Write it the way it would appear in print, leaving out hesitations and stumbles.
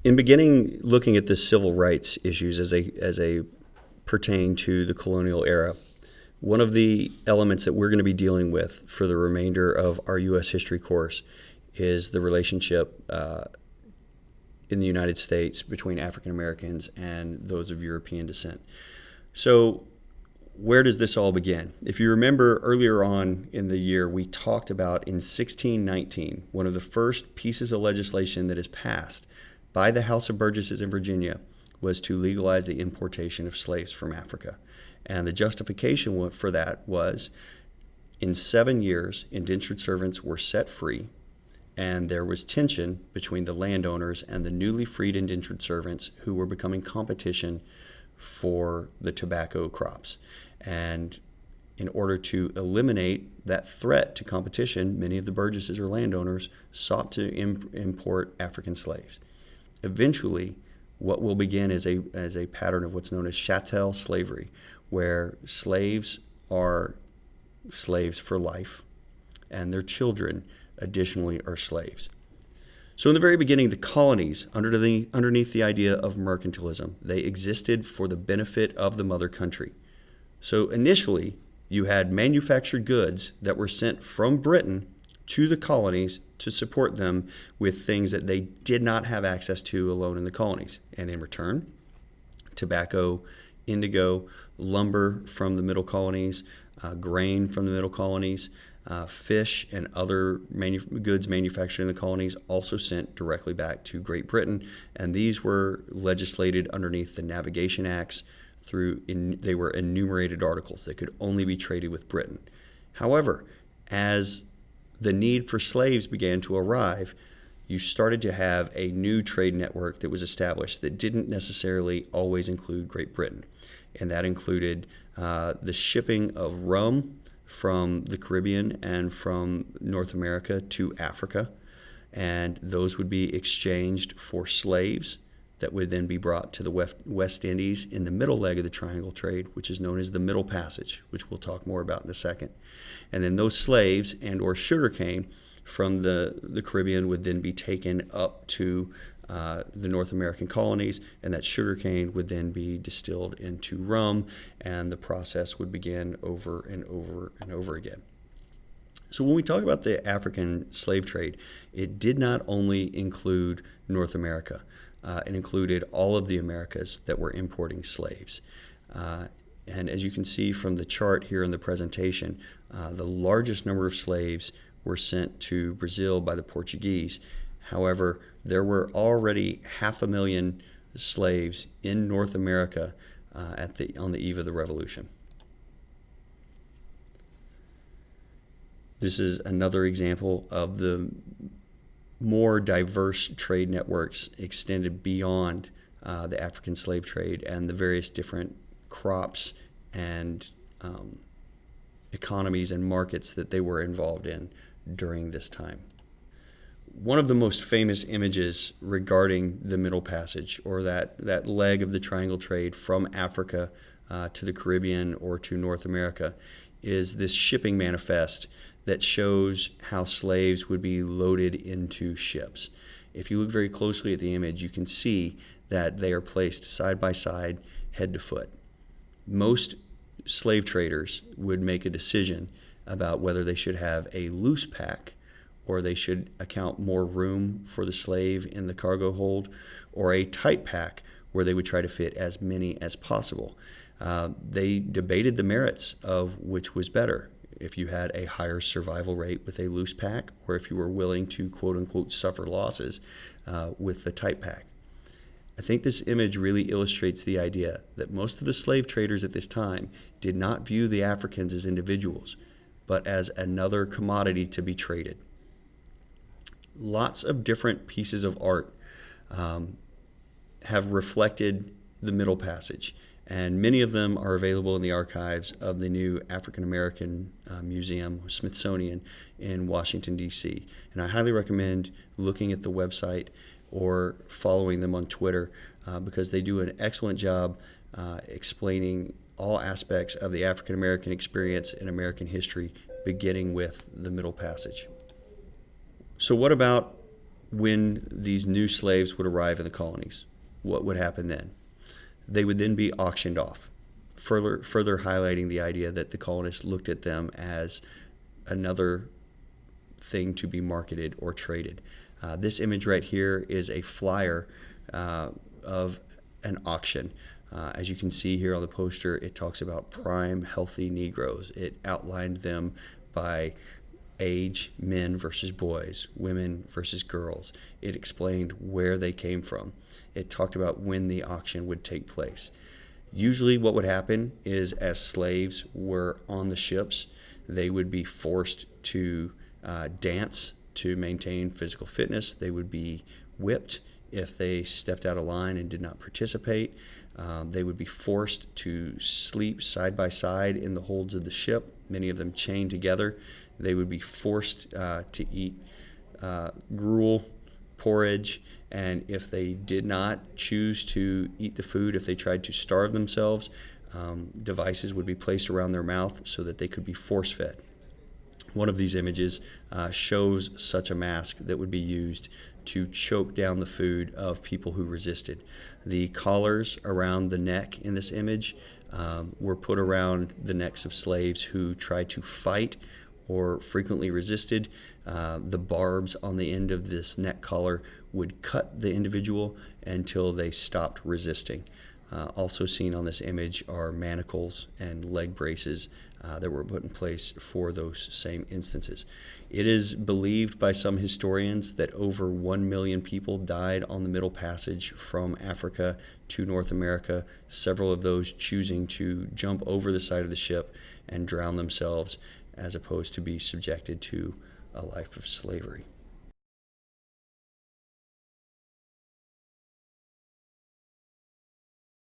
In beginning looking at the civil rights issues as they pertain to the colonial era, one of the elements that we're going to be dealing with for the remainder of our U.S. history course is the relationship in the United States between African Americans and those of European descent. So, where does this all begin? If you remember earlier on in the year, we talked about in 1619, one of the first pieces of legislation that is passed by the House of Burgesses in Virginia was to legalize the importation of slaves from Africa. And the justification for that was in 7 years, indentured servants were set free, and there was tension between the landowners and the newly freed indentured servants who were becoming competition for the tobacco crops. And in order to eliminate that threat to competition, many of the Burgesses or landowners sought to import African slaves. Eventually, what will begin as a pattern of what's known as chattel slavery, where slaves are slaves for life, and their children additionally are slaves. So in the very beginning, the colonies, underneath the idea of mercantilism, they existed for the benefit of the mother country. So initially, you had manufactured goods that were sent from Britain to the colonies to support them with things that they did not have access to alone in the colonies. And in return, tobacco, indigo, lumber from the middle colonies, grain from the middle colonies, fish and other goods manufactured in the colonies also sent directly back to Great Britain, and these were legislated underneath the Navigation Acts. They were enumerated articles that could only be traded with Britain. However, as the need for slaves began to arrive, you started to have a new trade network that was established that didn't necessarily always include Great Britain, and that included the shipping of rum from the Caribbean and from North America to Africa, and those would be exchanged for slaves that would then be brought to the West Indies in the middle leg of the triangle trade, which is known as the Middle Passage, which we'll talk more about in a second. And then those slaves and or sugarcane from the Caribbean would then be taken up to the North American colonies, and that sugarcane would then be distilled into rum, and the process would begin over and over and over again. So when we talk about the African slave trade, it did not only include North America. It included all of the Americas that were importing slaves. And as you can see from the chart here in the presentation, the largest number of slaves were sent to Brazil by the Portuguese. However, there were already 500,000 slaves in North America on the eve of the Revolution. This is another example of the more diverse trade networks extended beyond the African slave trade and the various different crops and economies and markets that they were involved in during this time. One of the most famous images regarding the Middle Passage, or that leg of the triangle trade from Africa to the Caribbean or to North America, is this shipping manifest that shows how slaves would be loaded into ships. If you look very closely at the image, you can see that they are placed side by side, head to foot. Most slave traders would make a decision about whether they should have a loose pack, or they should account more room for the slave in the cargo hold, or a tight pack where they would try to fit as many as possible. They debated the merits of which was better, if you had a higher survival rate with a loose pack, or if you were willing to quote-unquote suffer losses with the tight pack. I think this image really illustrates the idea that most of the slave traders at this time did not view the Africans as individuals, but as another commodity to be traded. Lots of different pieces of art have reflected the Middle Passage, and many of them are available in the archives of the new African American Museum, Smithsonian, in Washington, D.C. And I highly recommend looking at the website or following them on Twitter because they do an excellent job explaining all aspects of the African American experience in American history, beginning with the Middle Passage. So what about when these new slaves would arrive in the colonies, what would happen then? They would then be auctioned off, further highlighting the idea that the colonists looked at them as another thing to be marketed or traded. This image right here is a flyer of an auction. As you can see here on the poster, it talks about prime healthy Negroes. It outlined them by age, men versus boys, women versus girls. It explained where they came from. It talked about when the auction would take place. Usually what would happen is, as slaves were on the ships, they would be forced to dance to maintain physical fitness. They would be whipped if they stepped out of line and did not participate. They would be forced to sleep side by side in the holds of the ship, many of them chained together. They would be forced to eat gruel, porridge, and if they did not choose to eat the food, if they tried to starve themselves, devices would be placed around their mouth so that they could be force-fed. One of these images shows such a mask that would be used to choke down the food of people who resisted. The collars around the neck in this image were put around the necks of slaves who tried to fight or frequently resisted. The barbs on the end of this neck collar would cut the individual until they stopped resisting. Also seen on this image are manacles and leg braces that were put in place for those same instances. It is believed by some historians that over 1 million people died on the Middle Passage from Africa to North America, several of those choosing to jump over the side of the ship and drown themselves as opposed to be subjected to a life of slavery.